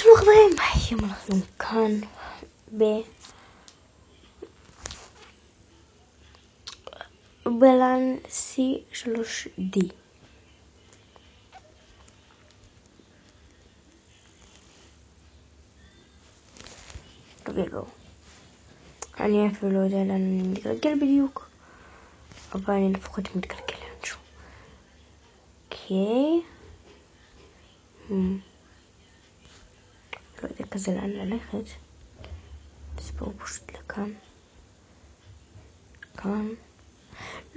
שלום חברים, היום אנחנו כאן בלן C3D. אני אפילו לא יודע לאן אני מתגלגל בדיוק, אבל אני לפחות מתגלגל לאנשהו. אוקיי. לא יודע כזה לאן ללכת. אז בואו פשוט לכאן. כאן.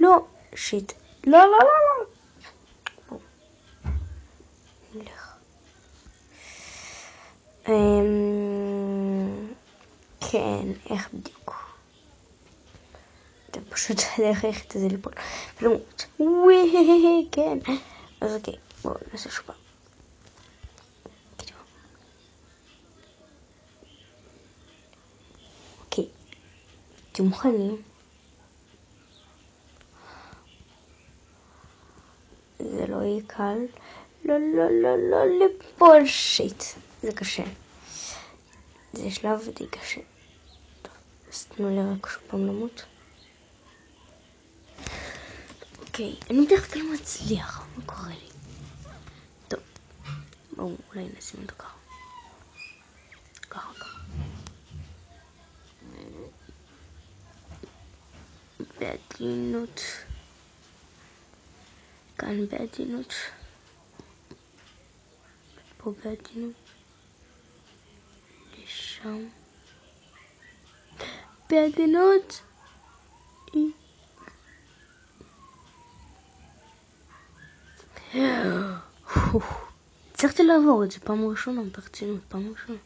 לא, שיט. לא. בואו. נלך. כן, איך בדיוק? אתה פשוט דרך איך את זה ליפול. ולמות. וואי, כן. אז אוקיי, בואו נעשה שוב פעם. אוקיי. אתם מוכנים? זה לא יהיה קל. לא ליפול. שיט. זה קשה. זה שלב די קשה. טוב, אז תנו לי רק שוב פעם למות. אוקיי, אני בדרך כלל מצליח. מה קורה לי? טוב, בואו אולי נשים אותו ככה. ככה. בעדינות. כאן בעדינות. פה בעדינות. לשם. בעדינות. הצלחתי לעבור את זה פעם ראשונה, ברצינות, פעם ראשונה.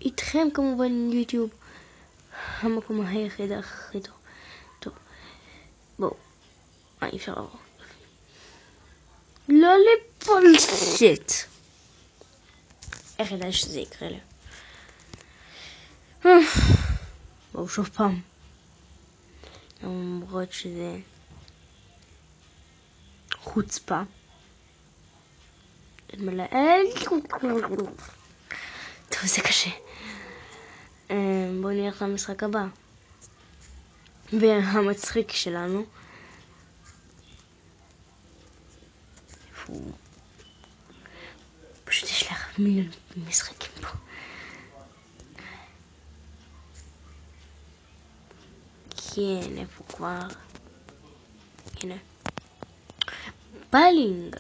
איתכם כמובן יוטיוב, המקום היחיד הכי טוב. טוב, בואו. אי אפשר לעבור. לא ליפול שיט. איך ידעתי שזה יקרה לי? בואו שוב פעם. למרות שזה חוצפה. טוב, זה קשה. בואו נלך למשחק הבא. והמצחיק שלנו. פשוט יש לך מיליון משחקים פה. כן, איפה כבר? הנה. בלינג.